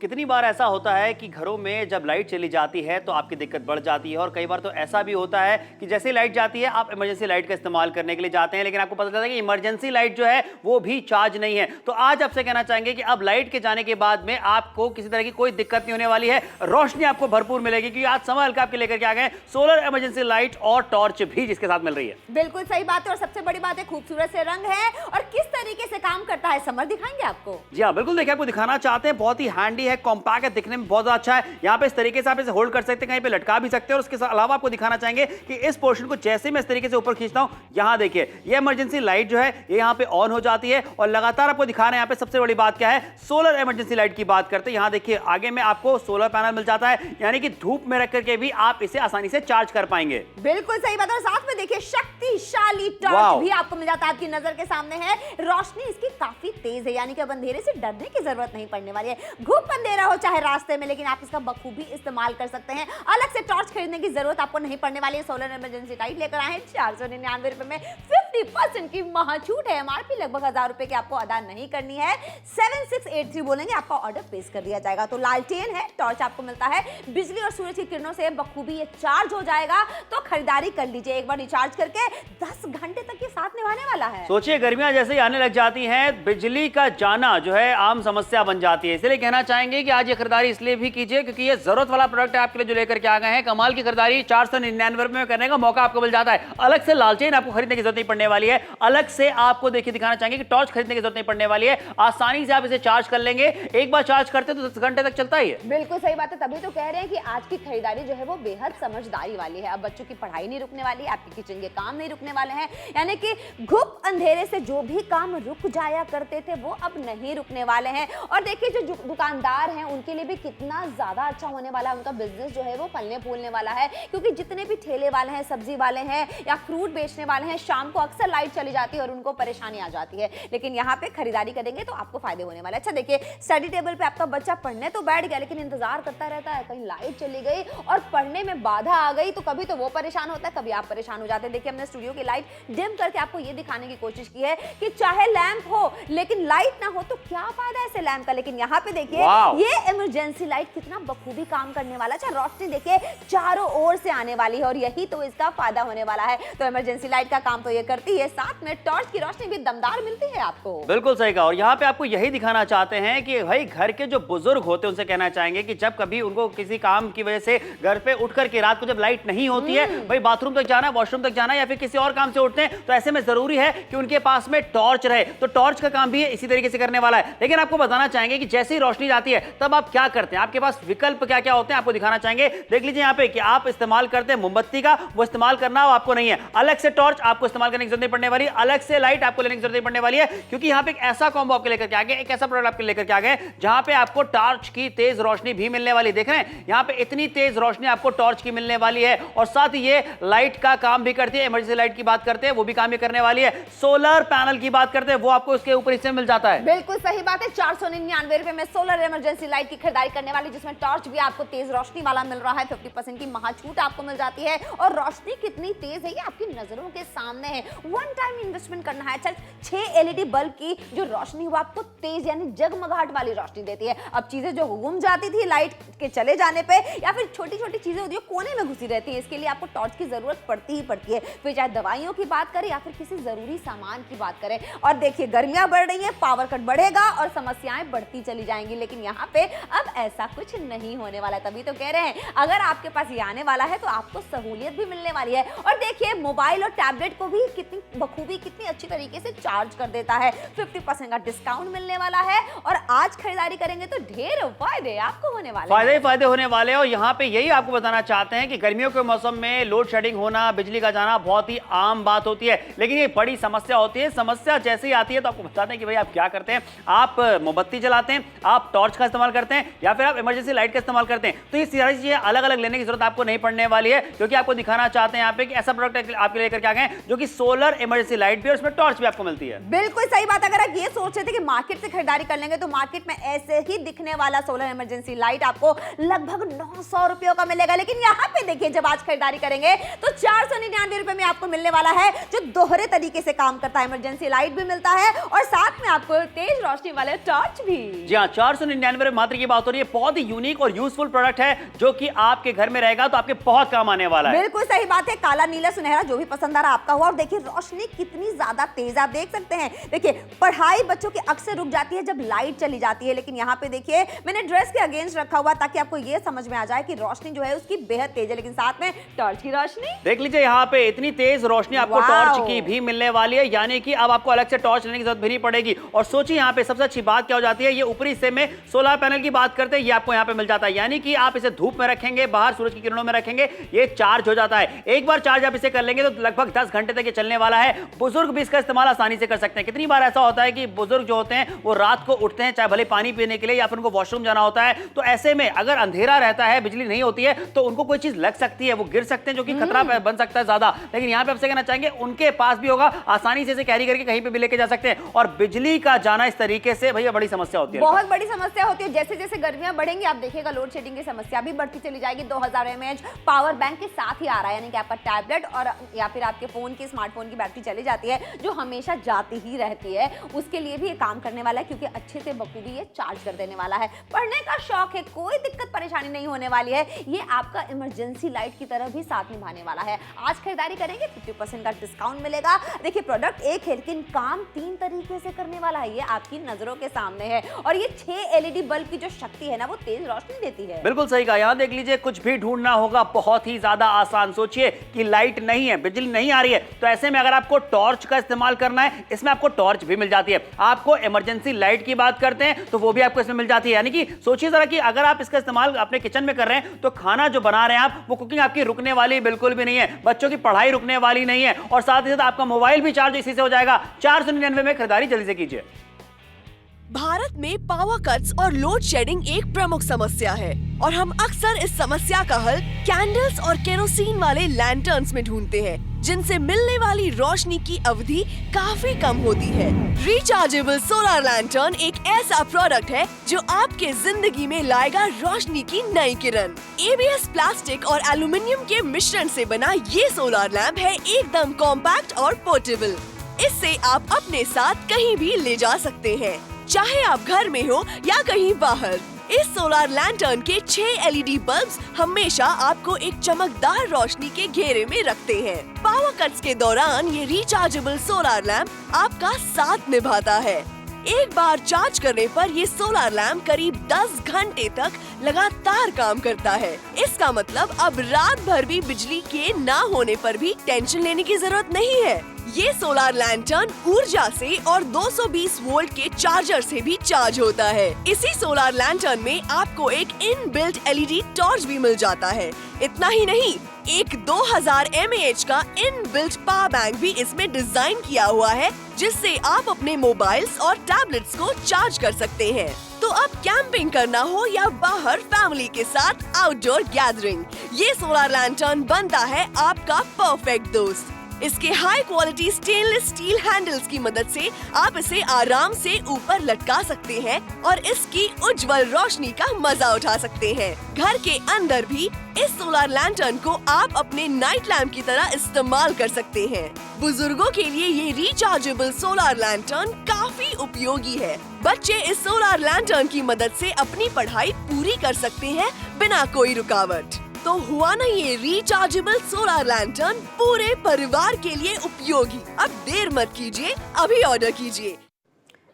कितनी बार ऐसा होता है कि घरों में जब लाइट चली जाती है तो आपकी दिक्कत बढ़ जाती है, और कई बार तो ऐसा भी होता है कि जैसे ही लाइट जाती है आप इमरजेंसी लाइट का इस्तेमाल करने के लिए जाते हैं, लेकिन आपको पता चलता है कि इमरजेंसी लाइट जो है वो भी चार्ज नहीं है। तो आज आपसे कहना चाहेंगे कि अब लाइट के जाने के बाद में आपको किसी तरह की कोई दिक्कत नहीं होने वाली है, रोशनी आपको भरपूर मिलेगी, क्योंकि आज समय हल्का आपके लेकर के आ गए सोलर इमरजेंसी लाइट और टॉर्च भी जिसके साथ मिल रही है। बिल्कुल सही बात है, और सबसे बड़ी बात है खूबसूरत से रंग है और किस तरीके से काम करता है समर दिखाएंगे आपको। जी हाँ बिल्कुल, देखिए आपको दिखाना चाहते हैं, बहुत ही हैंडी है, कॉम्पैक्ट है, दिखने में बहुत अच्छा है। यहाँ पे इस तरीके से आप इसे होल्ड कर सकते हैं, कहीं पे लटका भी सकते हैं। और उसके अलावा आपको दिखाना चाहेंगे कि इस पोर्शन को जैसे मैं इस तरीके से ऊपर खींचता हूँ, यहाँ देखिए ये इमरजेंसी लाइट जो है ये यहाँ पे ऑन हो जाती है और लगातार आपको दिखा रहे हैं। यहाँ पे सबसे बड़ी बात क्या है, सोलर इमरजेंसी लाइट की बात करते हैं। यहाँ देखिए आगे में आपको सोलर पैनल मिल जाता है, यानी कि धूप में रख करके भी आप इसे आसानी से चार्ज कर पाएंगे। बिल्कुल सही बात है, और साथ में देखिए शक्तिशाली टॉर्च भी आपको मिल जाता है, आपकी नजर के सामने है। रोशनी इसकी काफी तेज है, यानी कि अब अंधेरे से डरने की जरूरत नहीं पड़ने वाली है। घुप अंधेरा हो चाहे रास्ते में, लेकिन आप इसका बखूबी इस्तेमाल कर सकते हैं। अलग से टॉर्च खरीदने की जरूरत आपको नहीं पड़ने वाली है। सोलर इमरजेंसी लाइट लेकर आए हैं 499 रुपए में, 50% की महाछूट है। एमआरपी लगभग 1000 रुपए की आपको अदा नहीं करनी है। 7683 बोलेंगे, आपका ऑर्डर प्लेस कर दिया जाएगा। तो लालटेन है, टॉर्च आपको मिलता है, बिजली और सूरज की किरणों से बखूबी ये चार्ज हो जाएगा। तो खरीदारी कर लीजिए एक बार रिचार्ज करके, 10 घंटे तक ये साथ निभाने वाला है। सोचिए गर्मियां जैसे ही आने लग जाती हैं, बिजली का जाना जो है आम समस्या बन जाती है। इसलिए कहना चाहेंगे कि आज ये खरीदारी इसलिए भी कीजिए क्योंकि ये जरूरत वाला प्रोडक्ट है आपके लिए जो लेकर के आ गए हैं। कमाल की खरीदारी 499 रुपए में करने का मौका आपको मिल जाता है। अलग से लालटेन आपको खरीदने की जरूरत नहीं पड़ने वाली है, अलग से आपको देखिए दिखाना चाहेंगे कि टॉर्च खरीदने की जरूरत नहीं पड़ने वाली है। आसानी से आप इसे चार्ज कर लेंगे, एक बार चार्ज करते तो 10 घंटे तक चलता ही है। बिल्कुल सही बात है, तभी तो कह रहे हैं कि आज की खरीदारी जो है वो बेहद समझदारी वाली है। अब बच्चों की पढ़ाई नहीं रुकने वाली है, आपके किचन के काम नहीं रुकने वाले हैं, यानी कि घुप अंधेरे से जो भी काम रुक जाया करते थे वो अब नहीं रुकने वाले हैं। और देखिए जो दुकानदार हैं उनके लिए भी कितना ज्यादा अच्छा होने वाला है, उनका बिजनेस जो है वो फलने फूलने वाला है, क्योंकि जितने भी ठेले वाले हैं, सब्जी वाले हैं या फ्रूट बेचने वाले हैं, शाम को अक्सर लाइट चली जाती है और उनको परेशानी आ जाती है। लेकिन यहाँ पे खरीदारी करेंगे तो आपको फायदे होने वाला है। अच्छा देखिए, स्टडी टेबल पे आपका बच्चा पढ़ने तो बैठ गया, लेकिन इंतजार करता रहता है कहीं लाइट चली गई और पढ़ने में बाधा आ गई, तो कभी तो वो परेशान होता है, कभी आप परेशान हो जाते हैं। देखिए हमने स्टूडियो की लाइट डिम करके आपको ये दिखाने की कोशिश की है कि चाहे लैंप हो लेकिन लाइट ना हो तो क्या फायदा है ऐसे लैंप का। लेकिन यहाँ पे देखिए ये इमरजेंसी लाइट कितना बखूबी काम करने वाला है। रोशनी देखिए चारों ओर से आने वाली है और यही तो इसका फायदा होने वाला है। तो इमरजेंसी लाइट का काम तो ये करती है, साथ में टॉर्च की रोशनी भी दमदार मिलती है आपको। बिल्कुल सही कहा, और यहाँ पे आपको यही दिखाना चाहते हैं कि भाई घर के जो बुजुर्ग होते हैं उनसे कहना चाहेंगे कि जब कभी उनको किसी काम की वजह से घर पे उठ करके रात को जब लाइट नहीं होती है, भाई बाथरूम तक जाना, वॉशरूम तक जाना या फिर किसी और काम से उठते हैं, तो ऐसे में जरूरी है कि उनके पास में टॉर्च रहे। तो टॉर्च का काम भी इसी तरीके से करने वाला है। लेकिन आपको बताना चाहेंगे कि जैसे ही रोशनी जाती है तब आप क्या करते हैं, आपके पास विकल्प क्या क्या होते हैं आपको दिखाना चाहेंगे। देख लीजिए यहाँ पे कि आप इस्तेमाल करते हैं मोमबत्ती का, वो इस्तेमाल करना आपको नहीं है। अलग से टॉर्च आपको इस्तेमाल करने की जरूरत नहीं पड़ने वाली, अलग से लाइट आपको लेने की जरूरत नहीं पड़ने वाली है, क्योंकि यहाँ पे एक ऐसा कॉम्बो आपके लेकर के आ गए, एक ऐसा प्रोडक्ट आपके लेकर के आ गए जहां पे आपको टॉर्च की तेज रोशनी भी मिलने वाली। देख रहे हैं यहाँ पे इतनी तेज रोशनी आपको टॉर्च की मिलने वाली है, और साथ ही ये लाइट का काम भी करती है। इमरजेंसी लाइट की बात करते हैं वो भी काम ही करने वाली है। सोलर पैनल की बात करते हैं वो आपको उसके ऊपर हिस्से मिल जाता है। बिल्कुल सही बात है, 499 रुपए में सोलर इमरजेंसी लाइट की खरीदारी करने वाली, जिसमें टॉर्च भी आपको तेज रोशनी वाला मिल रहा है। 50% की महाछूट आपको मिल जाती है, और रोशनी कितनी तेज है ये आपकी नजरों के सामने है। वन टाइम इन्वेस्टमेंट करना है। अच्छा 6 एलईडी बल्ब की जो रोशनी वो आपको तेज यानी जगमगाहट वाली रोशनी देती है। अब चीजें जो गुम जाती थी लाइट के चले जाने पे, या फिर छोटी छोटी चीजें होती है कोने में घुसी रहती है, इसके लिए आपको टॉर्च की जरूरत पड़ती ही पड़ती है। फिर चाहे दवाइयों की बात करें या फिर किसी जरूरी सामान की बात करें। और देखिए गर्मियां बढ़ रही है, पावर कट बढ़ेगा और समस्याएं बढ़ती चली जाएंगी, लेकिन यहाँ पे अब ऐसा कुछ नहीं होने वाला। तभी तो कह रहे हैं अगर आपके पास ये आने वाला है तो आपको सहूलियत भी मिलने वाली है। और देखिए मोबाइल और टैबलेट को भी कितनी बखूबी कितनी अच्छी तरीके से चार्ज कर देता है। 50% का डिस्काउंट मिलने वाला है, और आज खरीदारी करेंगे तो ढेर फायदे आपको होने वाले, फायदे ही फायदे होने वाले हैं। और यहाँ पे यही आपको बताना चाहते हैं कि गर्मियों के मौसम में लोड शेडिंग होना, बिजली का जाना बहुत ही आम बात होती है, लेकिन ये बड़ी समस्या होती है। समस्या जैसे ही आती है तो आपको बताते हैं कि भाई आप क्या करते हैं। आप मोमबत्ती जलाते हैं, आप टॉर्च का इस्तेमाल करते हैं, या फिर आप इमरजेंसी लाइट का इस्तेमाल करते हैं। तो ये सारी चीजें अलग अलग लेने की जरूरत आपको नहीं पड़ने वाली है, क्योंकि आपको दिखाना चाहते हैं यहाँ पे कि ऐसा प्रोडक्ट आपके लेकर के आ गए जो कि सोलर इमरजेंसी लाइट भी और उसमें टॉर्च भी आपको मिलती है। बिल्कुल सही बात। अगर आप ये सोच रहे थे कि मार्केट से खरीदारी कर लेंगे तो मार्केट में ऐसे ही दिखने वाला सोलर इमरजेंसी लाइट आपको लगभग 900 रुपयों का मिलेगा, लेकिन यहाँ पे देखिए जब आज खरीदारी करेंगे तो 499 रुपए में आपको मिलने वाला है, जो दोहरे तरीके से काम करता है। इमरजेंसी लाइट भी मिलता है और साथ में आपको तेज रोशनी वाले टॉर्च भी। जी हाँ, 499 99 में मात्र की बात हो रही है। बहुत ही यूनिक और यूजफुल प्रोडक्ट है जो कि आपके घर में रहेगा तो आपके बहुत काम आने वाला है। बिल्कुल सही बात है, काला नीला सुनहरा जो भी पसंद आ रहा आपका हुआ। और देखिए रोशनी कितनी ज्यादा तेज आप देख सकते हैं। देखिए पढ़ाई बच्चों की अक्सर रुक जाती है जब लाइट चली जाती है, लेकिन यहाँ पे देखिए मैंने ड्रेस के अगेंस्ट रखा हुआ ताकि आपको ये समझ में आ जाए कि रोशनी जो है उसकी बेहद तेज है, लेकिन साथ में टॉर्च की रोशनी देख लीजिए यहाँ पे इतनी तेज रोशनी आपको टॉर्च की भी मिलने वाली है, यानी कि अब आपको अलग से टॉर्च लेने की जरूरत भी नहीं पड़ेगी। और सोचिए यहाँ पे सबसे अच्छी बात क्या हो जाती है, ये ऊपरी हिस्से में सोलर पैनल की बात करते हैं, ये आपको यहाँ पे मिल जाता है, यानी कि आप इसे धूप में रखेंगे, बाहर सूरज की किरणों में रखेंगे, ये चार्ज हो जाता है। एक बार चार्ज आप इसे कर लेंगे तो लगभग 10 घंटे तक ये चलने वाला है। बुजुर्ग भी इसका इस्तेमाल आसानी से कर सकते हैं। कितनी बार ऐसा होता है कि बुजुर्ग जो होते हैं वो रात को उठते हैं, चाहे भले पानी पीने के लिए या फिर उनको वॉशरूम जाना होता है, तो ऐसे में अगर अंधेरा रहता है, बिजली नहीं होती है, तो उनको कोई चीज लग सकती है, वो गिर सकते हैं, जो कि खतरा बन सकता है ज्यादा। लेकिन यहाँ पे आपसे कहना चाहेंगे उनके पास भी होगा, आसानी से इसे कैरी करके कहीं पे भी लेके जा सकते हैं। और बिजली का जाना इस तरीके से भैया बड़ी समस्या होती है, बहुत बड़ी समस्या होती है। जैसे जैसे गर्मियां बढ़ेंगी आप देखिएगा लोड शेडिंग की समस्या भी बढ़ती चली जाएगी। 2000 mAh पावर बैंक के साथ ही आ रहा है, यानी कि आपका टैबलेट और या फिर आपके फोन की स्मार्टफोन की बैटरी चली जाती है जो हमेशा जाती ही रहती है, उसके लिए भी ये काम करने वाला है, क्योंकि अच्छे से बखूबी ये चार्ज कर देने वाला है। पढ़ने का शौक है, कोई दिक्कत परेशानी नहीं होने वाली है, ये आपका इमरजेंसी लाइट की तरह भी साथ निभाने वाला है। आज खरीदारी करेंगे 50% का डिस्काउंट मिलेगा। देखिए प्रोडक्ट एक है लेकिन काम 3 तरीके से करने वाला है, ये आपकी नजरों के सामने है। और ये 6 LED बल्ब की जो शक्ति है ना वो तेज रोशनी देती है। बिल्कुल सही कहा। यहाँ देख लीजिए कुछ भी ढूंढना होगा बहुत ही ज्यादा आसान। सोचिए कि लाइट नहीं है, बिजली नहीं आ रही है, तो ऐसे में अगर आपको टॉर्च का इस्तेमाल करना है, इसमें आपको टॉर्च भी मिल जाती है। आपको इमरजेंसी लाइट की बात करते हैं तो वो भी आपको इसमें मिल जाती है। यानी कि सोचिए जरा कि अगर आप इसका इस्तेमाल अपने किचन में कर रहे हैं तो खाना जो बना रहे हैं आप, वो कुकिंग आपकी रुकने वाली बिल्कुल भी नहीं है, बच्चों की पढ़ाई रुकने वाली नहीं है, और साथ ही साथ आपका मोबाइल भी चार्ज इसी से हो जाएगा। 499 में खरीदारी जल्दी से कीजिए। भारत में पावर कट्स और लोड शेडिंग एक प्रमुख समस्या है और हम अक्सर इस समस्या का हल कैंडल्स और केरोसिन वाले लैंटर्न्स में ढूंढते हैं, जिनसे मिलने वाली रोशनी की अवधि काफी कम होती है। रिचार्जेबल सोलर लैंटर्न एक ऐसा प्रोडक्ट है जो आपके जिंदगी में लाएगा रोशनी की नई किरण। ABS प्लास्टिक और एल्युमिनियम के मिश्रण से बना ये सोलर लैंप है एकदम कॉम्पैक्ट और पोर्टेबल। इससे आप अपने साथ कहीं भी ले जा सकते हैं, चाहे आप घर में हो या कहीं बाहर। इस सोलर लैंटर्न के 6 LED बल्ब्स हमेशा आपको एक चमकदार रोशनी के घेरे में रखते हैं। पावर कट्स के दौरान ये रिचार्जेबल सोलर लैंप आपका साथ निभाता है। एक बार चार्ज करने पर ये सोलर लैंप करीब 10 घंटे तक लगातार काम करता है। इसका मतलब अब रात भर भी बिजली के ना होने पर भी टेंशन लेने की जरूरत नहीं है। ये सोलर लैंटर्न ऊर्जा से और 220 वोल्ट के चार्जर से भी चार्ज होता है। इसी सोलर लैंटर्न में आपको एक इनबिल्ट LED टॉर्च भी मिल जाता है। इतना ही नहीं, एक 2000 mAh का इनबिल्ट पावर बैंक भी इसमें डिजाइन किया हुआ है, जिससे आप अपने मोबाइल्स और टैबलेट्स को चार्ज कर सकते हैं। तो अब कैंपिंग करना हो या बाहर फैमिली के साथ आउटडोर गैदरिंग, ये सोलर लैंटर्न बनता है आपका परफेक्ट दोस्त। इसके high quality stainless steel handles की मदद से आप इसे आराम से ऊपर लटका सकते हैं और इसकी उज्जवल रोशनी का मजा उठा सकते हैं। घर के अंदर भी इस सोलर लैंटर्न को आप अपने नाइट लैंप की तरह इस्तेमाल कर सकते हैं। बुजुर्गों के लिए ये रिचार्जेबल सोलर लैंटर्न काफी उपयोगी है। बच्चे इस सोलर लैंटर्न की मदद से अपनी पढ़ाई पूरी कर सकते हैं बिना कोई रुकावट। तो हुआ ना ये रिचार्जेबल सोलर लैंटर्न पूरे परिवार के लिए उपयोगी। अब देर मत कीजिए, अभी ऑर्डर कीजिए।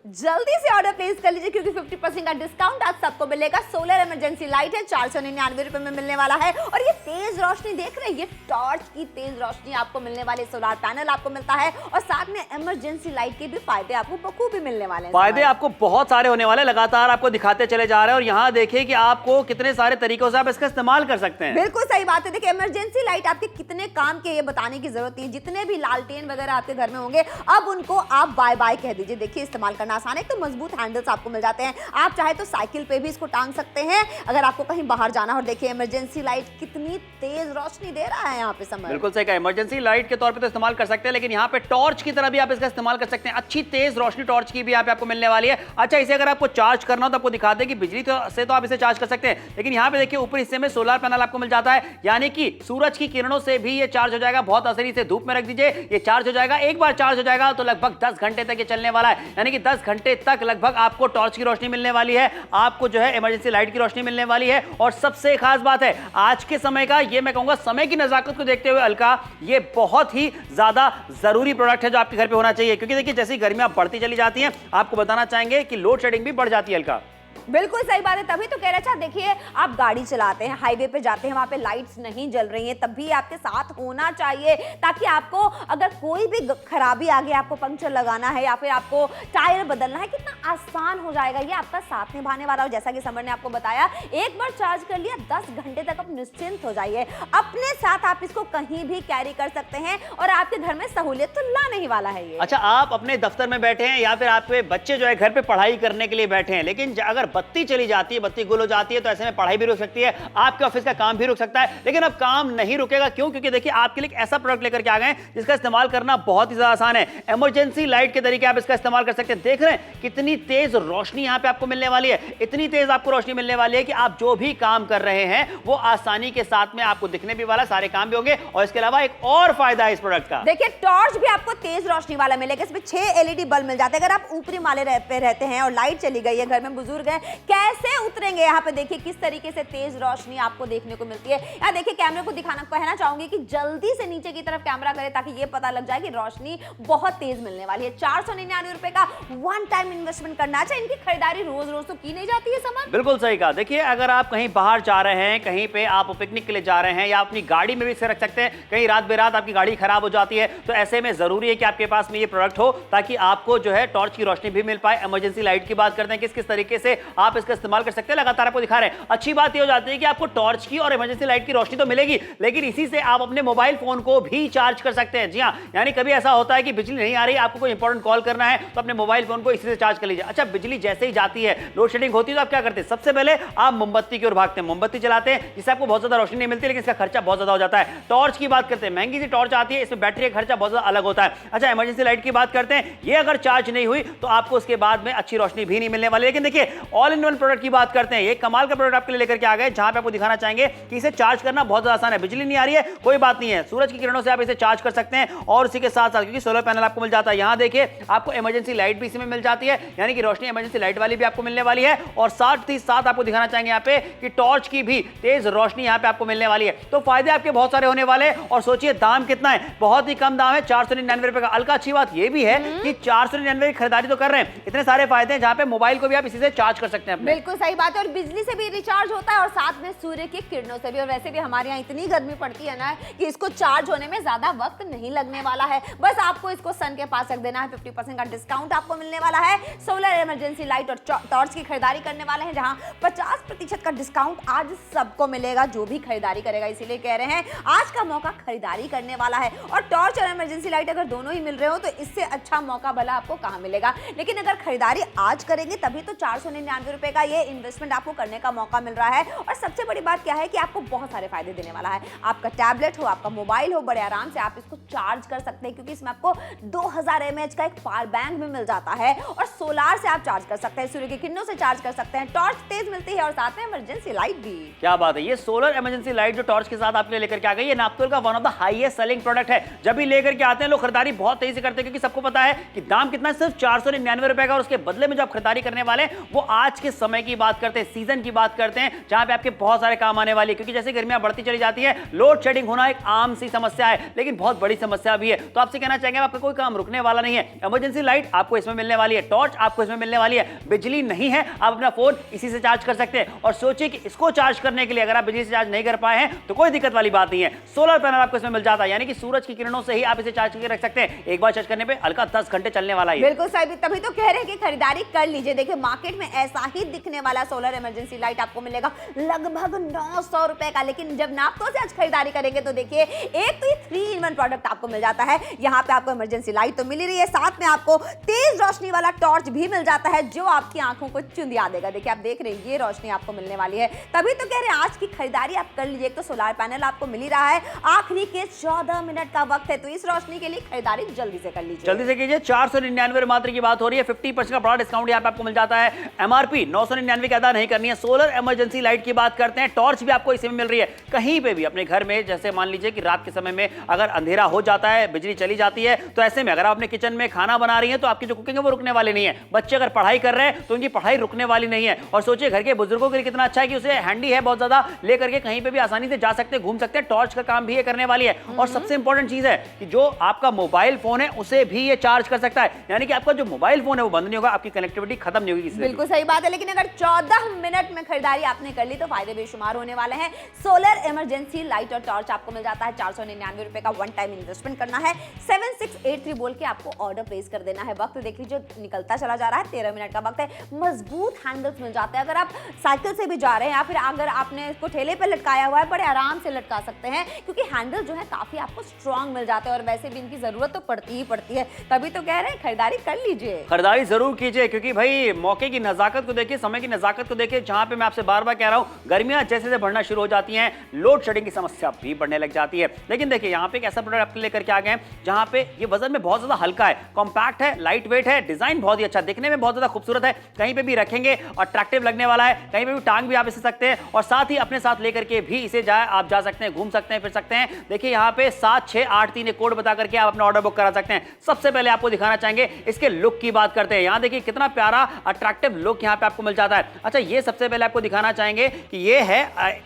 जल्दी से ऑर्डर प्लेस कर लीजिए क्योंकि 50% का डिस्काउंट आज सबको मिलेगा। सोलर इमरजेंसी लाइट है, 499 रुपए में मिलने वाला है। और ये तेज रोशनी देख रहे हैं, ये टॉर्च की तेज रोशनी आपको मिलने वाली, सोलर पैनल आपको मिलता है और साथ में इमरजेंसी लाइट के भी फायदे आपको बखूबी मिलने वाले हैं। फायदे आपको बहुत सारे होने वाले, लगातार आपको दिखाते चले जा रहे हैं। और यहाँ देखिए कि आपको कितने सारे तरीकों से आप इसका इस्तेमाल कर सकते हैं। बिल्कुल सही बात है। देखिए इमरजेंसी लाइट आपके कितने काम के ये बताने की जरूरत नहीं है। जितने भी लालटेन वगैरह आपके घर में होंगे अब उनको आप बाय बाय कह दीजिए। देखिए इस्तेमाल करना आसान है, तो मजबूत हैंडल्स आपको मिल जाते हैं। आप चाहे तो साइकिल पे भी इसको टांग सकते हैं अगर आपको कहीं बाहर जाना हो। देखिए इमरजेंसी लाइट कितनी तेज रोशनी दे रहा है यहाँ पे समर। बिल्कुल सही कहा, इमरजेंसी लाइट के तौर पे तो इस्तेमाल कर सकते हैं, लेकिन यहाँ पे टॉर्च की तरह भी आप इसका इस्तेमाल कर सकते हैं। अच्छी तेज रोशनी टॉर्च की भी यहाँ पे आपको मिलने वाली है। अच्छा, इसे अगर आपको चार्ज करना हो तो आपको दिखा दें कि बिजली से तो आप इसे चार्ज कर सकते हैं, लेकिन यहाँ पे देखिए ऊपर हिस्से में सोलर पैनल आपको मिल जाता है, यानी कि सूरज की किरणों से भी ये चार्ज हो जाएगा। बहुत आसानी से धूप में रख दीजिए, ये चार्ज हो जाएगा। एक बार चार्ज हो जाएगा तो लगभग 10 घंटे तक ये चलने वाला है, यानी कि 10 10 घंटे तक लगभग आपको टॉर्च की रोशनी मिलने वाली है, आपको जो है इमरजेंसी लाइट की रोशनी मिलने वाली है। और सबसे खास बात है आज के समय का, ये मैं कहूंगा समय की नजाकत को देखते हुए अलका, ये बहुत ही ज्यादा जरूरी प्रोडक्ट है जो आपके घर पे होना चाहिए। क्योंकि देखिए जैसी गर्मियां बढ़ती चली जाती हैं, आपको बताना चाहेंगे कि लोड शेडिंग भी बढ़ जाती है अलका। बिल्कुल सही बात है, तभी तो कह रहे अच्छा देखिए आप गाड़ी चलाते हैं, हाईवे पे जाते हैं, वहां पे लाइट्स नहीं जल रही हैं, तब भी आपके साथ होना चाहिए ताकि आपको अगर कोई भी खराबी आ गई, आपको पंक्चर लगाना है या फिर आपको टायर बदलना है, कितना आसान हो जाएगा, ये आपका साथ निभाने वाला हो। जैसा कि समर ने आपको बताया, एक बार चार्ज कर लिया 10 घंटे तक आप निश्चिंत हो जाइए, अपने साथ आप इसको कहीं भी कैरी कर सकते हैं और आपके घर में सहूलियत तो लाने ही वाला है ये। अच्छा, आप अपने दफ्तर में बैठे हैं या फिर आपके बच्चे जो है घर पे पढ़ाई करने के लिए बैठे हैं, लेकिन अगर बत्ती चली जाती है, बत्ती गुल हो जाती है, तो ऐसे में पढ़ाई भी रुक सकती है, आपके ऑफिस का काम भी रुक सकता है। लेकिन अब काम नहीं रुकेगा, क्यों? क्योंकि देखिए आपके लिए ऐसा प्रोडक्ट लेकर के आ गए हैं जिसका इस्तेमाल करना बहुत ही ज्यादा आसान है। इमरजेंसी लाइट के तरीके आप इसका इस्तेमाल कर सकते हैं। देख रहे हैं कितनी तेज रोशनी यहां पे आपको मिलने वाली है, इतनी तेज आपको रोशनी मिलने वाली है कि आप जो भी काम कर रहे हैं वो आसानी के साथ में आपको दिखने भी वाला, सारे काम भी होंगे। और इसके अलावा एक और फायदा है इस प्रोडक्ट का, देखिए टॉर्च भी आपको तेज रोशनी वाला मिलेगा, इसमें 6 एलईडी बल्ब मिल जाते हैं। अगर आप ऊपरी माले पे रहते हैं और लाइट चली गई है, घर में बुजुर्ग हैं, कैसे उतरेंगे? यहाँ पे देखिए किस तरीके से तेज रोशनी आपको देखने को मिलती है। यहाँ देखिए कैमरे को कहना चाहूंगी कि जल्दी से नीचे की तरफ कैमरा करें ताकि ये पता लग जाए कि रोशनी बहुत तेज मिलने वाली है। 499 रुपए का वन टाइम इन्वेस्टमेंट करना चाहिए। इनकी खरीदारी रोज रोज तो की नहीं जाती है समर। बिल्कुल सही कहा। देखिए अगर आप कहीं बाहर जा रहे हैं, कहीं पे आप पिकनिक के लिए जा रहे हैं या अपनी गाड़ी में भी इसे रख सकते हैं, कहीं रात बेरात आपकी गाड़ी खराब हो जाती है, तो ऐसे में जरूरी है कि आपके पास में ये प्रोडक्ट हो ताकि आपको जो है टॉर्च की रोशनी भी मिल पाए। इमरजेंसी लाइट की बात करते हैं, किस किस तरीके से आप इसका इस्तेमाल कर सकते हैं, लगातार आपको दिखा रहे हैं। अच्छी बात ये हो जाती है कि आपको टॉर्च की और इमरजेंसी लाइट की रोशनी तो मिलेगी, लेकिन इसी से आप अपने मोबाइल फोन को भी चार्ज कर सकते हैं। जी हां, यानी कभी ऐसा होता है कि बिजली नहीं आ रही, आपको कोई इंपॉर्टेंट कॉल करना है, तो अपने मोबाइल फोन को इसी से चार्ज कर लीजिए। अच्छा, बिजली जैसे ही जाती है, लोड शेडिंग होती है, तो आप क्या करते हैं? सबसे पहले आप मोमबत्ती की ओर भागते हैं, मोमबत्ती चलाते हैं, जिससे आपको बहुत ज्यादा रोशनी नहीं मिलती, लेकिन इसका खर्चा बहुत ज्यादा हो जाता है। टॉर्च की बात करते हैं, महंगी सी टॉर्च आती है, इसमें बैटरी का खर्चा बहुत ज्यादा अलग होता है। अच्छा, इमरजेंसी लाइट की बात करते हैं, ये अगर चार्ज नहीं हुई तो आपको उसके बाद में अच्छी रोशनी भी नहीं मिलने वाली। लेकिन देखिए ऑल इन वन प्रोडक्ट की बात करते हैं, ये कमाल का प्रोडक्ट आपके लिए लेकर के आ गए, जहां पे आपको दिखाना चाहेंगे कि इसे चार्ज करना बहुत ज्यादा आसान है। बिजली नहीं आ रही है, कोई बात नहीं है, सूरज की किरणों से आप इसे चार्ज कर सकते हैं। और उसी के साथ साथ क्योंकि सोलर पैनल आपको मिल जाता है, यहां देखिए आपको इमरजेंसी लाइट भी इसी में मिल जाती है, यानी कि रोशनी इमरजेंसी लाइट वाली भी आपको मिलने वाली है। और साथ ही साथ आपको दिखाना चाहेंगे यहाँ पे कि टॉर्च की भी तेज रोशनी यहाँ पे आपको मिलने वाली है। तो फायदे आपके बहुत सारे होने वाले। और सोचिए दाम कितना है, बहुत ही कम दाम है, 499 रुपए का। अलका अच्छी बात यह भी है कि 499 की खरीदारी तो कर रहे हैं, इतने सारे फायदे हैं, जहां पे मोबाइल को भी आप इसी से चार्ज कर सकते हैं। बिल्कुल सही बात है, और बिजली से भी रिचार्ज होता है और साथ में सूर्य की किरणों से भी। और वैसे भी हमारे यहाँ इतनी गर्मी पड़ती है ना कि इसको चार्ज होने में ज्यादा वक्त नहीं लगने वाला है, बस आपको इसको सन के पास रख देना है। 50% का डिस्काउंट आपको मिलने वाला है। सोलर इमरजेंसी लाइट और टॉर्च की खरीदारी करने वाले हैं, जहां 50% का डिस्काउंट आज सबको मिलेगा जो भी खरीदारी करेगा। इसीलिए कह रहे हैं आज का मौका खरीदारी करने वाला है। और टॉर्च और इमरजेंसी लाइट अगर दोनों ही मिल रहे हो तो इससे अच्छा मौका भला आपको कहां मिलेगा। लेकिन अगर खरीदारी आज करेंगे तभी तो 499 रुपए का ये इन्वेस्टमेंट आपको करने का मौका मिल रहा है। और सबसे बड़ी बात क्या है कि आपको बहुत सारे फायदे देने वाला है। आपका टैबलेट हो, आपका मोबाइल हो, बड़े आराम से आप इसको चार्ज कर सकते हैं, क्योंकि इसमें आपको 2000 mAh का एक पावर बैंक भी मिल जाता है। और सोलार से आप चार्ज कर सकते हैं, सूर्य की किरणों से चार्ज कर सकते हैं, टॉर्च तेज मिलती है और साथ में इमरजेंसी लाइट भी। क्या बात है, ये सोलर इमरजेंसी लाइट जो टॉर्च के साथ आपके लिए लेकर के आ गई, ये नापतोल का one of the highest selling product है। जब भी लेकर के आते हैं लोग खरीदारी बहुत तेजी से करते हैं, क्योंकि सबको पता है कि दाम कितना है, सिर्फ 499 रुपए का। और उसके बदले में जो आप खरीदारी करने वाले हैं वो आज के समय की बात करते हैं, सीजन की बात करते हैं, जहां पे आपके बहुत सारे काम आने वाली है। क्योंकि जैसे गर्मियां बढ़ती चली जाती है, लोड शेडिंग होना एक आम सी समस्या है, लेकिन बहुत बड़ी समस्या भी है। तो आपसे कहना चाहेंगे आपका कोई काम रुकने वाला नहीं है। इमरजेंसी लाइट आपको इसमें मिलने वाली है, टॉर्च आपको इसमें मिलने वाली है। बिजली नहीं है, आप अपना फोन इसी से चार्ज कर सकते हैं। और सोचिए कि इसको चार्ज करने के लिए अगर आप बिजली से चार्ज नहीं कर पाए हैं तो कोई दिक्कत वाली बात नहीं है, सोलर पैनल आपको इसमें मिल जाता है, यानी कि सूरज की किरणों से ही आप इसे चार्ज करके रख सकते हैं। एक बार चार्ज करने पे हल्का 10 घंटे चलने वाला है। बिल्कुल सही, तभी तो कह रहे हैं कि खरीदारी कर लीजिए। देखिए मार्केट में ऐसा ही दिखने वाला सोलर इमरजेंसी लाइट आपको मिलेगा लगभग 900 रुपए का, लेकिन जब नापतोल से आज खरीदारी करेंगे तो देखिए एक तो ये 3-in-1 प्रोडक्ट आपको मिल जाता है। यहाँ पे आपको इमरजेंसी लाइट तो मिल ही रही है, साथ में आपको तेज रोशनी वाला टॉर्च भी मिल जाता है जो आपकी आंखों को चुंदिया देगा। देखिए आप देख रहे हैं ये रोशनी आपको मिलने वाली है, तभी तो कह रहे हैं आज की खरीदारी आप कर लीजिए। एक तो सोलर पैनल आपको मिल ही रहा है, आखिरी के 14 मिनट का वक्त है, तो इस रोशनी के लिए खरीदारी जल्दी से कर लीजिए, जल्दी से कीजिए। 499 मात्र की बात हो रही है, 50% का बड़ा डिस्काउंट यहाँ पे आपको मिल जाता है। MRP MRP 999 की अदा नहीं करनी है। सोलर इमरजेंसी लाइट की बात करते हैं, टॉर्च भी आपको इसी में मिल रही है। कहीं पे भी अपने घर में, जैसे मान लीजिए कि रात के समय में अगर अंधेरा हो जाता है, बिजली चली जाती है, तो ऐसे में अगर आप अपने किचन में खाना बना रही हैं तो आपकी जो कुकिंग है वो रुकने वाली नहीं है। बच्चे अगर पढ़ाई कर रहे हैं तो उनकी पढ़ाई रुकने वाली नहीं है। और सोचिए घर के बुजुर्गों के लिए कितना अच्छा है कि उसे हैंडी है बहुत ज्यादा, लेकर के कहीं पे भी आसानी से जा सकते हैं, घूम सकते हैं। टॉर्च का काम भी ये करने वाली है। और सबसे इंपॉर्टेंट चीज है कि जो आपका मोबाइल फोन है उसे भी ये चार्ज कर सकता है, यानी कि आपका जो मोबाइल फोन है वो बंद नहीं होगा, आपकी कनेक्टिविटी खत्म नहीं होगी। बिल्कुल सही बात है। लेकिन अगर 14 मिनट में खरीदारी आपने कर ली तो फायदे बेशुमार होने वाले हैं। सोलर इमरजेंसी लाइट और टॉर्च आपको मिल जाता है 499 रुपए का। वन टाइम इन्वेस्टमेंट करना है, 7683 बोल के आपको ऑर्डर प्लेस कर देना है। वक्त देख लीजिए निकलता चला जा रहा है, 13 मिनट का वक्त है। मजबूत हैंडल्स मिल जाते हैं, अगर आप साइकिल से भी जा रहे हैं या फिर अगर आपने इसको ठेले पर लटकाया हुआ है, बड़े आराम से लटका सकते हैं, क्योंकि हैंडल जो है काफी आपको स्ट्रॉन्ग मिल जाते हैं। और वैसे भी इनकी जरूरत तो पड़ती ही पड़ती है, तभी तो कह रहे हैं खरीदारी कर लीजिए। खरीदारी जरूर कीजिए, क्योंकि भाई मौके की नजाकत को देखिए, समय की नजाकत को देखिए। जहां पे मैं आपसे बार बार कह रहा हूं, गर्मियां जैसे जैसे बढ़ना शुरू हो जाती हैं, लोड शेडिंग की समस्या भी बढ़ने लग जाती है। लेकिन देखिए यहाँ पे एक ऐसा प्रोडक्ट आपके लेकर के आ गए हैं जहां पे ये वजन में बहुत ज्यादा हल्का है, कॉम्पैक्ट है, लाइट वेट है, डिजाइन बहुत ही अच्छा, दिखने में बहुत ज्यादा खूबसूरत है, कहीं पे भी रखेंगे अट्रैक्टिव लगने वाला है, कहीं पे भी टांग भी आप इसे सकते हैं और साथ ही अपने साथ लेकर के भी इसे आप जा सकते हैं, घूम सकते हैं, फिर सकते हैं। देखिए यहाँ पे 7683 कोड बता करके आप अपना ऑर्डर बुक करा सकते हैं। सबसे पहले आपको दिखाना चाहेंगे इसके लुक की बात करते हैं। यहाँ देखिए कितना प्यारा अट्रैक्टिव लुक यहाँ पे आपको मिल जाता है। अच्छा, ये सबसे पहले आपको दिखाना चाहेंगे कि ये है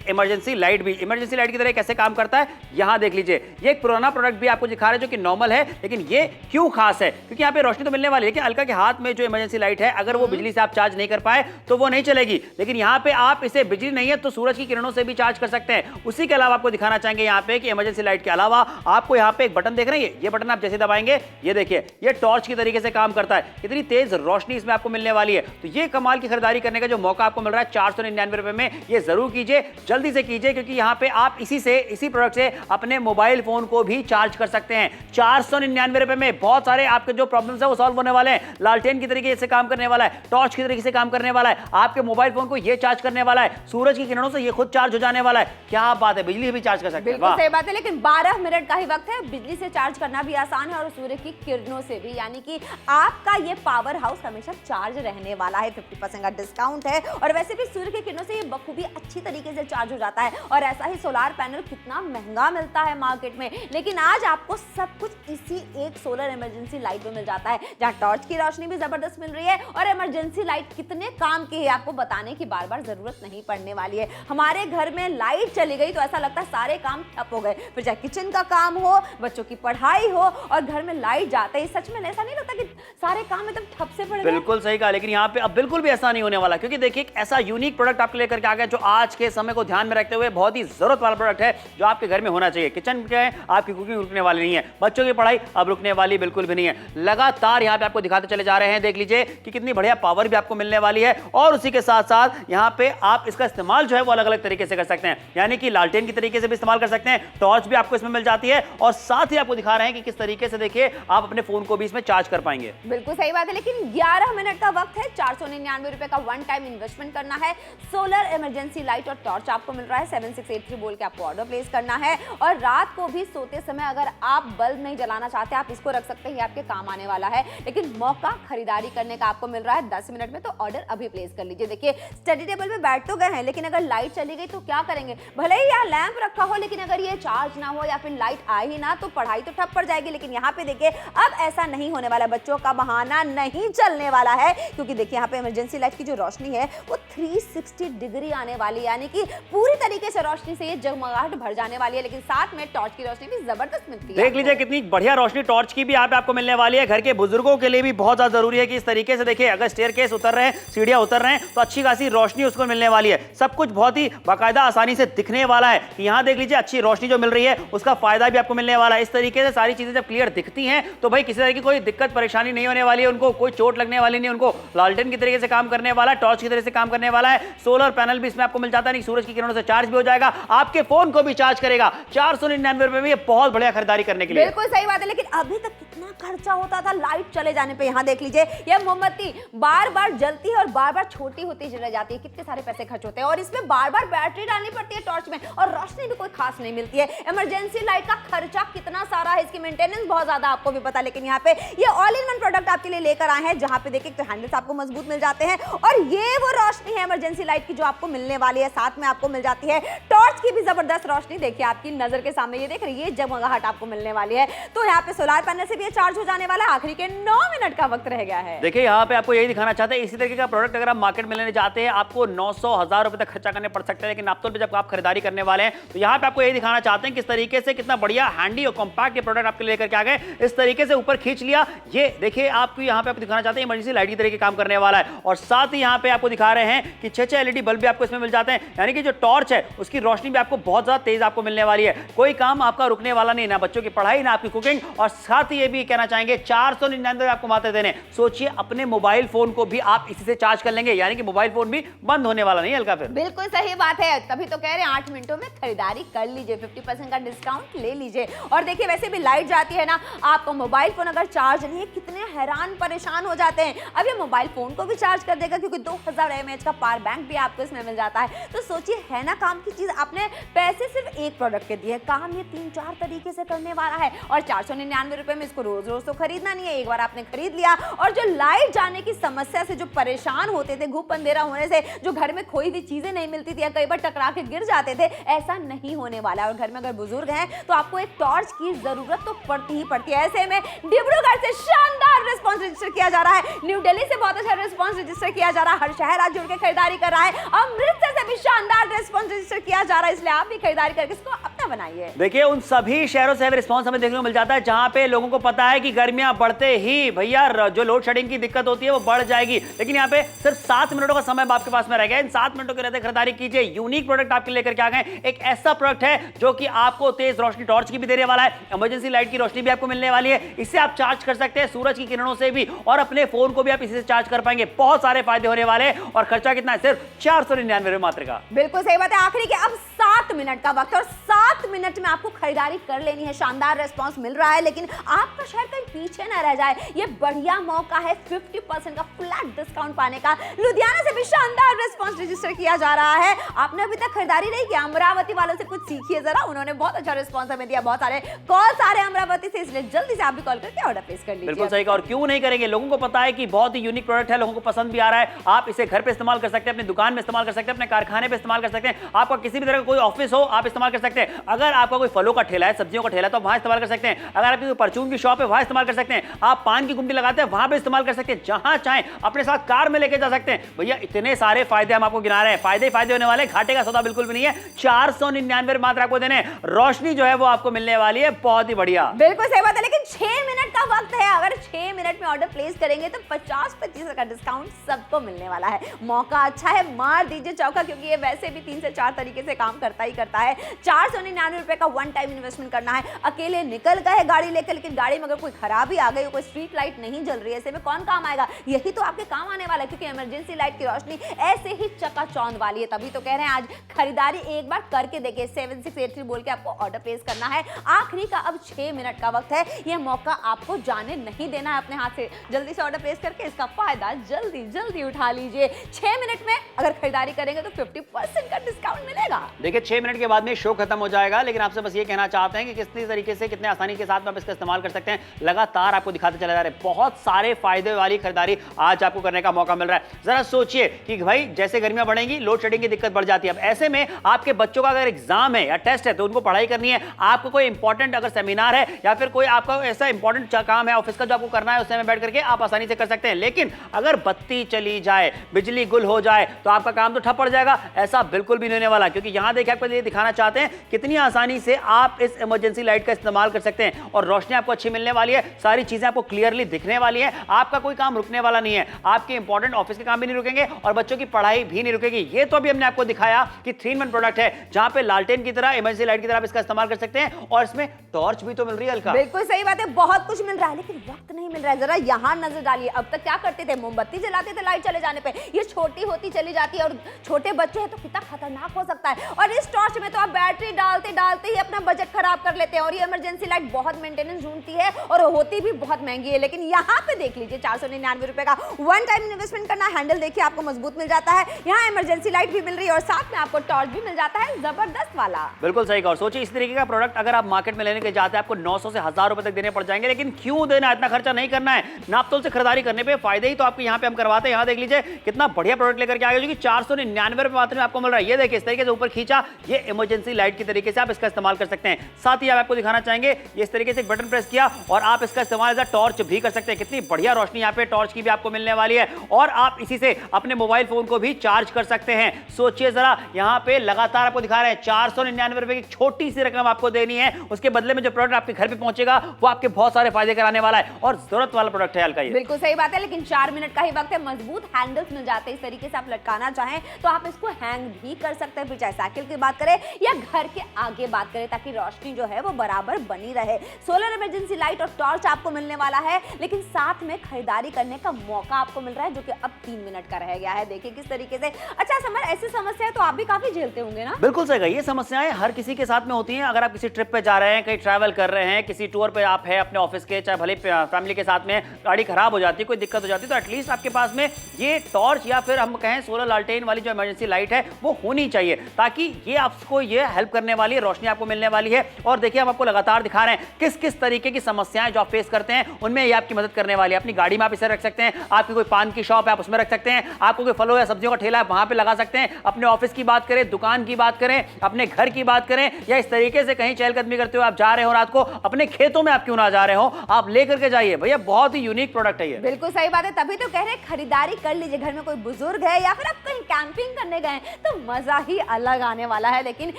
इमरजेंसी लाइट भी इमरजेंसी लाइट की तरह कैसे काम करता है। यहाँ देख लीजिए, ये एक पुराना प्रोडक्ट भी आपको दिखा रहे हैं जो कि नॉर्मल है, लेकिन ये क्यों खास है, क्योंकि यहाँ पे रोशनी तो मिलने वाली है, लेकिन अलका के हाथ में जो इमरजेंसी लाइट है अगर वो बिजली से आप चार्ज नहीं कर पाए तो वो नहीं चलेगी। लेकिन यहाँ पे आप इसे बिजली नहीं है तो सूरज की किरणों से भी चार्ज कर सकते हैं। उसी के अलावा आपको दिखाना चाहेंगे यहाँ पे कि इमरजेंसी लाइट के अलावा आपको यहाँ पे एक बटन देख रहे हैं, ये बटन आप जैसे दबाएंगे ये देखिए ये टॉर्च की तरीके से काम करता है। कितनी तेज रोशनी इसमें आपको मिलने वाली है। तो ये कमाल की खरीदारी करने का जो मौका आपको मिल रहा है 499 रुपए में, ये जरूर कीजिए, जल्दी से कीजिए, क्योंकि यहाँ पे आप इसी प्रोडक्ट से अपने मोबाइल फोन को भी चार्ज कर सकते हैं। 499 रुपए में बहुत सारे आपके जो प्रॉब्लम्स है वो सॉल्व होने वाले हैं। लालटेन की तरीके से काम करने वाला है, टॉर्च की तरीके से काम करने वाला है, आपके मोबाइल फोन को ये चार्ज करने वाला है, सूरज की किरणों से ये खुद चार्ज हो जाने वाला है। क्या बात है, बिजली भी चार्ज कर सकते हैं। बिल्कुल सही बात है। लेकिन 12 मिनट का ही वक्त है, बिजली से चार्ज करना भी आसान है और सूर्य की किरणों से भी, यानी कि आपका ये पावर हाउस हमेशा चार्ज रहने वाला है। 50% का डिस्काउंट है और वैसे भी सूर्य की किरणों से ये बखूबी अच्छी तरीके से चार्ज हो जाता है। और ऐसा ही सोलार पैनल कितना महंगा मिलता है मार्केट में, लेकिन आज आपको सब कुछ इसी एक सोलर इमरजेंसी लाइट में मिल जाता है, जहां टॉर्च की रोशनी भी जबरदस्त मिल रही है और इमरजेंसी लाइट कितने काम की है आपको बताने की बार बार जरूरत नहीं पड़ने वाली है। हमारे घर में लाइट चली गई तो ऐसा लगता है सारे काम ठप हो गए, फिर चाहे किचन का काम हो, बच्चों की पढ़ाई हो, और घर में लाइट जाते ही सच में ऐसा नहीं लगता कि सारे काम एकदम ठप से पड़ गए। बिल्कुल सही कहा, लेकिन यहाँ पे अब बिल्कुल भी ऐसा नहीं होने वाला, क्योंकि देखिए एक ऐसा यूनिक प्रोडक्ट आपके लेकर के आ गया जो आज के समय को ध्यान में रखते हुए बहुत ही जरूरत वाला प्रोडक्ट है, जो आपके घर में होना चाहिए। किचन के आपकी कुकिंग रुकने वाली नहीं है, बच्चों की पढ़ाई अब रुकने वाली बिल्कुल भी नहीं है। लगातार यहाँ पे आपको दिखाते चले जा रहे हैं, देख लीजिए कि कितनी बढ़िया पावर भी आपको मिलने वाली है। और उसी के साथ साथ यहाँ पे आप इसका इस्तेमाल जो है वो अलग अलग तरीके से कर सकते हैं, यानी कि लालटेन की तरीके से भी इस्तेमाल कर सकते हैं, टॉर्च भी आपको इसमें मिल जाती है, और साथ ही आपको दिखा रहे हैं कि किस तरीके से देखिए आप अपने फोन को भी इसमें चार्ज कर पाएंगे। बिल्कुल सही बात है। लेकिन 11 मिनट का वक्त है, 499 रुपए का वन टाइम इन्वेस्टमेंट करना है। सोलर इमरजेंसी लाइट और टॉर्च आपको मिल रहा है, 7683 बोल के आपको ऑर्डर प्लेस करना है। और रात को भी सोते समय अगर आप बल्ब नहीं जलाना चाहते, आप इसको रख सकते हैं, ये आपके काम आने वाला है। लेकिन मौका खरीदारी करने का आपको मिल रहा है 10 मिनट में, तो ऑर्डर अभी प्लेस कर लीजिए। देखिए स्टडी टेबल पे बैठ तो गए हैं, लेकिन अगर लाइट चली गई तो क्या करेंगे? भले ही यहाँ लैंप रखा हो, लेकिन अगर ये चार्ज ना हो या फिर लाइट आए ही ना तो पढ़ाई तो ठप पड़ जाएगी। लेकिन यहाँ पे देखिए अब ऐसा नहीं होने वाला, बच्चों का बहाना नहीं चलने वाला है, क्योंकि देखिए यहाँ पे इमरजेंसी लाइट की जो रोशनी है वो 360 डिग्री आने वाली है, यानी कि पूरी तरीके से रोशनी से ये जगमगाहट भर जाने वाली है। लेकिन साथ में टॉर्च की रोशनी भी जबरदस्त मिलती है। देख लीजिए कितनी बढ़िया रोशनी टॉर्च की भी यहाँ पे आपको मिलने वाली है। घर के बुजुर्गों के लिए भी बहुत ज्यादा जरूरी है कि इस तरीके से देखिए, अगर स्टेयरकेस उतर रहे हैं, सीढ़ियां उतर रहे हैं, तो अच्छी खासी रोशनी उसको मिलने वाली है। सब कुछ बहुत ही बाकायदा आसानी से दिखने वाला है। यहाँ देख लीजिए अच्छी रोशनी जो मिल रही है उसका फायदा भी आपको मिलने वाला है। इस तरीके से सारी चीजें जब क्लियर दिखती हैं तो भाई किसी तरह की कोई दिक्कत परेशानी नहीं होने वाली है, उनको कोई चोट लगने वाली नहीं, उनको लालटेन की तरीके से काम करने वाला, टॉर्च की तरह से काम करने वाला है। सोलर पैनल भी इसमें आपको मिल जाता है, सूरज की किरणों से चार्ज भी हो जाएगा, आपके फोन को भी चार्ज करेगा। 499 रुपए में ये बहुत बढ़िया खरीदारी करने के लिए। बिल्कुल सही बात है। लेकिन अभी तक कितना खर्चा होता था लाइट चले जाने पे। यहाँ देख लीजिए, ये मोमबत्ती बार बार जलती है और बार बार छोटी होती चली जाती है, कितने सारे पैसे खर्च होते हैं। और इसमें बार बार बैटरी डालनी पड़ती है टॉर्च में, और रोशनी भी कोई खास नहीं मिलती है। इमरजेंसी लाइट का खर्चा कितना सारा है, इसकी मेंटेनेंस बहुत ज्यादा आपको भी पता। लेकिन यहाँ पे ये ऑल इन वन प्रोडक्ट आपके लिए लेकर आए हैं, जहां पे देखिए तो हैंडल्स आपको मजबूत मिल जाते हैं, और ये वो रोशनी है इमरजेंसी लाइट की जो आपको मिलने वाली है। साथ में आपको मिल जाती है टॉर्च की भी जबरदस्त रोशनी, देखिए आपकी नजर के सामने, ये देख रही है जगमगाहट आपको मिलने वाली है। तो यहाँ पे सोलर पैनल से भी ये चार्ज हो जाने वाला है। आखिरी के 9 मिनट का वक्त रह गया है। देखिए यहाँ पे आपको यही दिखाना चाहते हैं, इसी तरीके का प्रोडक्ट अगर आप मार्केट में लेने जाते हैं आपको 900-1000 रुपए तक खर्चा करने पड़ सकते हैं, लेकिन आमतौर पे जब आप खरीदारी करने वाले हैं तो यहाँ पे आपको यही दिखाना चाहते हैं किस तरीके से कितना बढ़िया हैंडी और कॉम्पैक्ट ये प्रोडक्ट आपके लेकर के आ गए। इस तरीके से ऊपर खींच लिया, ये देखिए आपको यहाँ पे आपको दिखाना चाहते हैं इमरजेंसी लाइट की तरीके काम करने वाला है। और साथ ही यहाँ पे आपको दिखा रहे हैं कि 6 एलईडी बल्ब भी आपको इसमें मिल जाते हैं, यानी कि जो टॉर्च है उसकी रोशनी भी आपको बहुत ज्यादा तेज आपको मिलने वाली है। कोई काम आपका रुकने वाला नहीं, ना बच्चों की पढ़ाई ना आपकी कुकिंग। और साथ ही ये भी कहना चाहेंगे 499 आपको मात्र देने। सोचिए अपने मोबाइल फोन को भी आप इसी से चार्ज कर लेंगे, यानी कि मोबाइल फोन भी बंद होने वाला नहीं अलका। फिर बिल्कुल सही बात है, तभी तो कह रहे हैं 8 मिनटों में खरीदारी कर लीजिए, 50% का डिस्काउंट ले लीजिए। और देखिए वैसे भी लाइट जाती है ना, आपको मोबाइल फोन अगर चार्ज नहीं है, कितने हैरान परेशान हो जाते हैं। अब ये मोबाइल फोन को भी चार्ज कर देगा, क्योंकि 2000 mAh का पावर बैंक भी आपको इसमें मिल जाता है। तो सोचिए है ना काम की चीज, आपने पैसे सिर्फ एक प्रोडक्ट के दिए, काम ये 3-4 तरीके से करने वाला है। और 499 रुपए में इसको रोज रोज तो खरीदना नहीं है, एक बार आपने खरीद लिया। और जो लाइट जाने की समस्या से जो परेशान होते थे, धूप अंधेरा होने से जो घर में खोई हुई चीजें नहीं मिलती थी या कई बार टकरा के गिर जाते थे, ऐसा नहीं होने वाला है। और घर में अगर बुजुर्ग हैं तो आपको एक टॉर्च की जरूरत तो पड़ती ही पड़ती है। ऐसे में डिब्रूगढ़ से शानदार रिस्पांस रजिस्टर किया जा रहा है, न्यू दिल्ली से बहुत अच्छा रिस्पांस रजिस्टर किया जा रहा है, हर शहर आज जुड़ के खरीदारी कर रहा है, अमृतसर से भी शानदार रिस्पांस रजिस्टर किया जा रहा है। इसलिए आप भी खरीदारी करके इसको अपना बनाइए। देखिए उन सभी शहरों से रिस्पांस हमें देखने को मिल जाता है जहां पे लोगों को पता है कि गर्मियां बढ़ते ही भैया जो लोड शेडिंग की दिक्कत होती है वो बढ़ जाएगी, लेकिन यहाँ पे सिर्फ 7 मिनटों का समय आपके पास में रह गया। इन 7 मिनटों के रहते खरीदारी कीजिए। यूनिक प्रोडक्ट आपके लेकर के आ गए, एक ऐसा प्रोडक्ट है जो कि आपको तेज रोशनी टॉर्च की भी देने वाला है, इमरजेंसी लाइट की रोशनी भी आपको मिलने वाली है। इससे आप चार्ज कर सकते हैं सूरज की किरणों से भी, और अपने फोन को भी आप इसी से चार्ज कर पाएंगे। बहुत सारे फायदे होने वाले हैं। और खर्चा कितना है, सिर्फ 499 मात्र का। बिल्कुल सही बात है। आखिरी के अब 7 मिनट का वक्त, और 7 मिनट में आपको खरीदारी कर लेनी है। शानदार रिस्पांस मिल रहा है, लेकिन आपका शहर कहीं पीछे ना रह जाए। ये बढ़िया मौका है 50% का फ्लैट डिस्काउंट पाने का। लुधियाना से भी शानदार रिस्पांस रजिस्टर किया जा रहा है। आपने अभी तक खरीदारी नहीं किया, अमरावती वालों से कुछ सीखिए जरा, उन्होंने बहुत अच्छा रिस्पांस हमें दिया। बहुत सारे कॉल्स आ रहे हैं अमरावती से, इसलिए जल्दी से आप भी कॉल करके ऑर्डर प्लेस कर लीजिए। बिल्कुल सही कहा, और क्यों नहीं करेंगे, लोगों को पता है कि बहुत ही यूनिक प्रोडक्ट है, लोगों को पसंद भी आ रहा है। आप इसे घर पे इस्तेमाल कर सकते हैं, अपनी दुकान में इस्तेमाल कर सकते हैं, अपने कारखाने पे इस्तेमाल कर सकते हैं, आपका किसी भी तरह का कोई ऑफिस हो आप इस्तेमाल कर सकते हैं। अगर आपका कोई फलों का ठेला है, सब्जियों का ठेला है तो वहां इस्तेमाल कर सकते हैं। अगर आपकी परचून की शॉप है वहां इस्तेमाल कर सकते हैं। आप पान की गुमटी लगाते हैं वहां पे इस्तेमाल कर सकते हैं, जहां चाहें अपने साथ कार में लेके जा सकते हैं। भैया इतने सारे फायदे हम आपको गिना रहे हैं, फायदे होने वाले, घाटे का सौदा बिल्कुल भी नहीं है। 499 मात्र आपको देने, रोशनी जो है वो आपको मिलने वाली है बहुत ही बढ़िया। बिल्कुल सही बात है, लेकिन 6 मिनट का वक्त है। अगर 6 मिनट में ऑर्डर प्लेस करेंगे तो 50% का डिस्काउंट सबको मिलने वाला है। मौका अच्छा है, मार दीजिए चौका, क्योंकि ये वैसे भी 3 से 4 तरीके से काम करता ही करता है। 499 रुपए का वन टाइम इन्वेस्टमेंट करना है। अकेले निकल गए गाड़ी लेकर, लेकिन गाड़ी में अगर कोई खराबी आ गई, कोई स्ट्रीट लाइट नहीं जल रही है, ऐसे में कौन काम आएगा? यही तो आपके काम आने वाला है, क्योंकि इमरजेंसी लाइट की रोशनी ऐसे ही चकाचौंध वाली है। तभी तो कह रहे हैं आज खरीदारी एक बार करके देखिए। 7683 बोल के आपको ऑर्डर प्लेस करना है। आखिरी का अब 6 मिनट का वक्त है, यह मौका आपको जाने नहीं देना है अपने हाथ से। जल्दी से ऑर्डर प्लेस करके इसका फायदा जल्दी उठा लीजिए। 6 मिनट में अगर खरीदारी करेंगे तो 50% का डिस्काउंट मिलेगा। देखिए 6 मिनट के बाद में शो खत्म हो जाएगा, लेकिन आपसे बस ये कहना चाहते हैं कि किस तरीके से कितने आसानी के साथ आप इसका इस्तेमाल कर सकते हैं। लगातार आपको दिखाते चले जा रहे हैं, बहुत सारे फायदे वाली खरीदारी आज आपको करने का मौका मिल रहा है। जरा सोचिए कि भाई जैसे गर्मियां बढ़ेंगी लोड शेडिंग की दिक्कत बढ़ जाती है। अब ऐसे में आपके बच्चों का अगर एग्जाम है या टेस्ट है तो उनको पढ़ाई करनी है, आपको कोई इंपॉर्टेंट अगर सेमिनार है या फिर कोई आपका ऐसा इंपॉर्टेंट काम है ऑफिस का जो आपको करना है, उसमें बैठ करके आप आसानी से कर सकते हैं। लेकिन अगर बत्ती चली जाए, बिजली गुल हो जाए तो आपका काम तो ठप पड़ जाएगा। ऐसा बिल्कुल भी नहीं होने वाला, क्योंकि यहां देखिए आपको ये दिखाना चाहते हैं कितनी आसानी से आप इस इमरजेंसी लाइट का इस्तेमाल कर सकते हैं, और रोशनी आपको अच्छी मिलने वाली है, सारी चीजें आपको क्लियरली दिखने वाली है। आपका कोई काम रुकने वाला नहीं है, आपके इंपॉर्टेंट ऑफिस के काम भी नहीं रुकेंगे और बच्चों की पढ़ाई भी नहीं रुकेगी। ये तो अभी हमने आपको दिखाया कि 3-in-1 प्रोडक्ट है, जहां पे लालटेन की तरह इमरजेंसी लाइट की तरह आप इसका इस्तेमाल कर सकते हैं, और इसमें टॉर्च भी तो मिल रही है हल्का। बिल्कुल सही बात है, बहुत कुछ मिल रहा है लेकिन वक्त नहीं मिल रहा है। जरा यहाँ नजर डालिए, अब तक क्या करते थे, मोमबत्ती जलाते थे लाइट चले जाने पे, ये छोटी होती चली जाती है और छोटे बच्चे हैं तो कितना खतरनाक हो सकता है। और इस टॉर्च में तो आप बैटरी डालते डालते ही अपना बजट खराब कर लेते हैं। और ये इमरजेंसी लाइट बहुत मेंटेनेंस ढूंढती है और होती भी बहुत महंगी है। लेकिन यहाँ पे देख लीजिए 499 रुपए का वन टाइम इन्वेस्टमेंट करना, हैंडल देखिए आपको मजबूत मिल जाता है, यहाँ इमरजेंसी लाइट भी मिल रही है और साथ में आपको टॉर्च भी मिल जाता है जबरदस्त वाला। बिल्कुल सही कहा। सोचिए इस तरीके का प्रोडक्ट अगर आप मार्केट में लेने के जाते हैं आपको 900 से 1000 रुपए तक देने पड़ जाएंगे, लेकिन क्यों देना, इतना खर्चा नहीं करना है। नापतोल से खरीदारी करने पे फायदे ही तो आपको यहाँ पे हम करवाते हैं। यहाँ देख लीजिए कितना बढ़िया प्रोडक्ट लेकर के आ गए जो कि 499 रुपए मात्र में आपको मिल रहा है। ये देखिए इस तरीके से ऊपर खींचा, ये इमरजेंसी लाइट की तरीके से आप इसका इस्तेमाल कर सकते हैं। साथ ही आप आपको दिखाना चाहेंगे ये इस तरीके से एक बटन प्रेस किया और आप इसका इस्तेमाल एज अ टॉर्च भी कर सकते हैं। कितनी बढ़िया रोशनी यहाँ पे टॉर्च की भी आपको मिलने वाली है और आप इसी से अपने मोबाइल फोन को भी चार्ज कर सकते हैं। सोचिए जरा, यहाँ पे लगातार आपको दिखा रहे हैं 499 रुपए की छोटी सी रकम आपको देनी है, उसके बदले में जो प्रोडक्ट आपके घर पे पहुंचेगा वो आपके बहुत सारे फायदे कराने वाला है और जरूरत वाला प्रोडक्ट है हल्का। ये बिल्कुल सही बात है, लेकिन 4 मिनट का ही वक्त है। मजबूत हैंडल्स मिल जाते हैं, इस तरीके से आप लटकाना चाहें तो आप इसको हैंग भी कर सकते हैं, फिर चाहे साइकिल की बात करें या घर के आगे बात करें, ताकि रोशनी जो है वो बराबर बनी रहे। सोलर इमरजेंसी लाइट और टॉर्च आपको मिलने वाला है, लेकिन साथ में खरीदारी करने का मौका आपको मिल रहा है जो कि अब 3 मिनट का रह गया है। देखिए किस तरीके से। अच्छा समर, ऐसी समस्याएं तो आप भी काफी झेलते होंगे ना? बिल्कुल सही कहा, ये समस्याएं हर किसी के साथ में होती हैं। अगर आप किसी ट्रिप पे जा रहे हैं, कहीं ट्रैवल कर रहे हैं, किसी टूर पे आप हैं अपने ऑफिस के, चाहे भले फैमिली के साथ में, गाड़ी खराब हो जाती है, कोई दिक्कत हो जाती है, तो एटलीस्ट आपके पास में ये टॉर्च या फिर हम कहें सोलर लालटेन वाली जो इमरजेंसी लाइट है वो होनी चाहिए, ताकि ये आपको ये हेल्प करने वाली है, रोशनी आपको मिलने वाली है। और देखिए हम आपको लगातार दिखा रहे हैं किस किस तरीके की समस्याएं जो आप फेस करते हैं उनमें ये आपकी मदद करने वाली है। अपनी गाड़ी में आप इसे रख सकते हैं, आपकी कोई पान की शॉप है आप उसमें रख सकते हैं, आपको कोई फलों या सब्जियों का ठेला है वहां पे लगा सकते हैं, अपने ऑफिस की बात करें, दुकान की बात करें, अपने घर की बात करें, या इस तरीके से कहीं चहलकदमी करते हो आप जा रहे हो रात को, अपने खेतों में आप क्यों ना जा रहे हो, आप लेकर के जाइए भैया, बहुत ही यूनिक प्रोडक्ट है ये। बिल्कुल सही बात है, तभी तो कह रहे हैं खरीदारी कर लीजिए। घर में कोई बुजुर्ग है या फिर आप कहीं कैंपिंग करने गए तो मजा ही अलग आने वाला है। लेकिन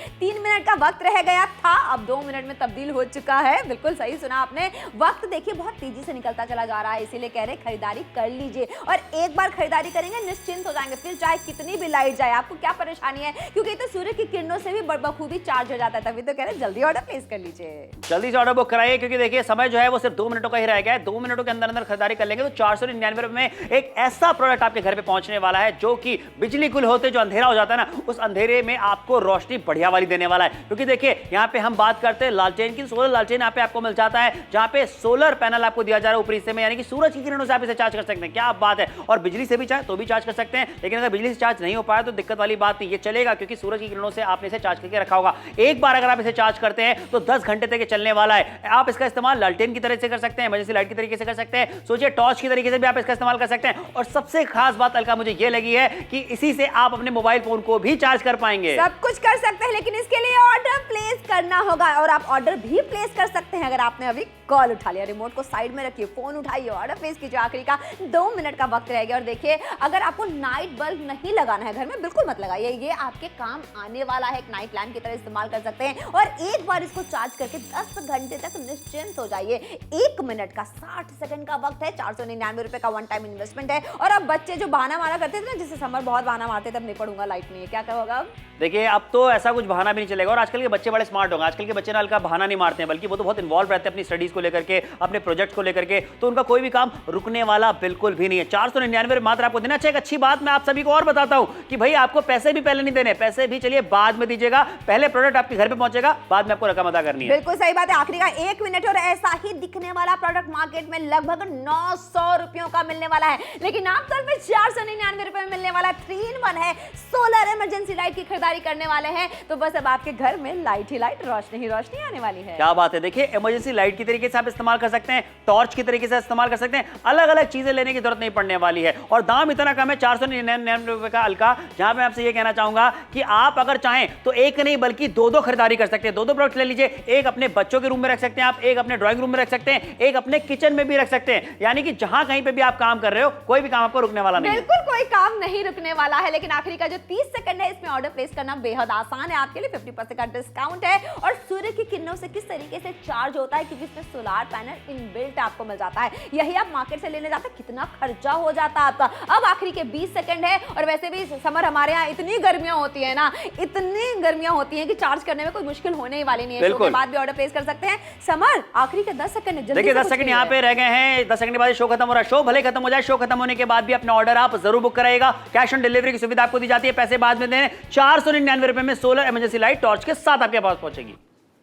3 मिनट का वक्त रह गया था, अब 2 मिनट में तब्दील हो चुका है। बिल्कुल सही सुना आपने, वक्त देखिए बहुत तेजी से निकलता चला जा रहा है, इसीलिए कह रहे खरीदारी कर लीजिए। और एक बार खरीदारी करेंगे निश्चिंत हो जाएंगे, फिर चाहे कितनी भी लाइट जाए आपको क्या परेशानी है, क्योंकि ये तो सूर्य की किरणों से भी बखूबी चार्ज हो जाता है। तभी तो कह रहे जल्दी ऑर्डर प्लेस कर लीजिए, जल्दी से ऑर्डर बुक कराइए, क्योंकि देखिए समय जो है वो सिर्फ 2 मिनटों का ही रह गया है। 2 मिनटों के अंदर अंदर खरीदारी कर लेंगे तो 499 रुपए में एक ऐसा प्रोडक्ट आपके घर पे पहुंचने वाला है जो कि बिजली गुल होते जो अंधेरा हो जाता है ना, उस अंधेरे में आपको रोशनी बढ़िया वाली देने वाला है। क्योंकि देखिए यहाँ पे हम बात करते हैं लालटेन की, सोलर लालटेन यहाँ पे आपको मिल जाता है, जहाँ पे सोलर पैनल आपको दिया जा रहा है ऊपरी हिस्से में, यानी कि सूरज की किरणों से आप इसे चार्ज कर सकते हैं। क्या बात है। और बिजली से भी चाहे तो भी चार्ज कर सकते हैं, लेकिन अगर बिजली से चार्ज नहीं हो पाया तो दिक्कत वाली बात नहीं, ये चलेगा क्योंकि सूरज की किरणों से आपने इसे चार्ज करके रखा होगा। एक बार अगर आप इसे चार्ज करते हैं तो 10 घंटे तक चलने वाला है। आप इसका इस्तेमाल लालटेन की तरह से कर सकते हैं, इमरजेंसी लाइट की तरीके से कर सकते हैं, सोचिए टॉर्च की तरीके से भी आप इसका इस्तेमाल कर सकते हैं। और सबसे खास बात अलका मुझे ये लगी है कि इसी से आप अपने मोबाइल फोन को भी चार्ज कर पाएंगे। सब कुछ कर सकते हैं, लेकिन इसके लिए ऑर्डर प्लेस करना होगा। और आप ऑर्डर भी प्लेस कर सकते हैं अगर आपने अभी कॉल उठा लिया। रिमोट को साइड में रखिए, फोन उठाइए, ऑर्डर प्लेस कीजिए। आखिरी का 2 मिनट का वक्त रह गया। और देखिए अगर आपको नाइट बल्ब नहीं लगाना है घर में, बिल्कुल मत लगाइए, ये आपके काम आने वाला है, एक नाइट लैम्प की तरह इस्तेमाल कर सकते हैं। और एक बार इसको चार्ज करके 10 घंटे तक निश्चिंत हो जाइए। 1 मिनट का 60 सेकंड का वक्त है, 499 रुपए का वन टाइम इन्वेस्टमेंट है। और अब बच्चे जो बहाना मारा करते थे ना, जिससे समर बहुत बहाना मारते थे, अब नहीं पड़ूंगा लाइट नहीं है, क्या कहोगा अब? देखिए अब तो ऐसा कुछ बहाना भी नहीं चलेगा। और आजकल के बच्चे बड़े स्मार्ट होंगे, आजकल के बच्चे ना हल्का बहाना नहीं मारते हैं, बल्कि वो तो बहुत इन्वॉल्व रहते हैं अपनी स्टडीज को लेकर के, अपने प्रोजेक्ट को लेकर के, तो उनका कोई भी काम रुकने वाला बिल्कुल भी नहीं है। 499 मात्र आपको देना। अच्छा एक अच्छी बात मैं आप सभी को और बताता हूं कि भाई आपको पैसे भी पहले नहीं देने, पैसे भी चलिए बाद में दीजिएगा, पहले प्रोडक्ट आपके घर पे पहुंचेगा, बाद में आपको रकम अदा करनी है। बिल्कुल सही बात है। आखिरी का 1 मिनट और ऐसा ही दिखने वाला प्रोडक्ट मार्केट में लगभग 900 रुपयों का मिलने वाला है, लेकिन आमतौर पर 499 रुपए में मिलने वाला 3-in-1 है। सोलर इमरजेंसी लाइट की खरीदारी करने वाले हैं तो बस अब आपके घर में लाइट ही लाइट, रोशनी ही रोशनी आने वाली है। क्या बात है। देखिए इमरजेंसी लाइट की तरीके से आप इस्तेमाल कर सकते हैं, टॉर्च की तरीके से इस्तेमाल कर सकते हैं, अलग अलग चीजें लेने की जरूरत नहीं पड़ने वाली है। और दाम इतना कम है 499 रुपए का अलका, जहां मैं आपसे ये कहना चाहूंगा कि आप अगर चाहें तो एक नहीं बल्कि 2-2 खरीदारी कर सकते हैं। 2-2 प्रोडक्ट ले लीजिए, एक अपने बच्चों के रूम में रख सकते हैं आप, एक अपने ड्राइंग रूम में रख सकते हैं, एक अपने किचन में भी रख सकते हैं, यानी कि जहां कहीं पे भी आप काम कर रहे हो कोई भी काम आपको रुकने वाला नहीं है। बिल्कुल कोई काम नहीं रुकने वाला है। लेकिन आखिरी का जो 30 सेकंड है इसमें ऑर्डर प्लेस करना बेहद आसान है, आपके लिए 50% का डिस्काउंट है। और सूर्य की किरणों से किस तरीके से चार्ज होता है, क्योंकि इसमें सोलर पैनल इनबिल्ट आपको मिल जाता है। यही आप मार्केट से लेने जाते कितना खर्चा हो जाता है आपका। अब आखिरी के 20 सेकंड है। और वैसे भी समर हमारे यहाँ इतनी गर्मियां होती है ना, इतनी गर्मियां होती हैं कि चार्ज करने में कोई मुश्किल होने ही वाली नहीं है। शो के बाद भी ऑर्डर प्लेस कर सकते हैं। समर आखिरी के 10 सेकंड, जल्दी देखिए से 10 कुछ सेकंड चाहिए। यहाँ पे रह गए हैं, 10 सेकंड के बाद शो खत्म हो रहा है। शो भले खत्म हो जाए, शो खत्म होने के बाद भी अपना ऑर्डर आप जरूर बुक कराइएगा। कैश ऑन डिलीवरी की सुविधा आपको दी जाती है, पैसे बाद में देने। 499 रुपए में सोलर इमरजेंसी लाइट टॉर्च के साथ आपके पास पहुंचेगी।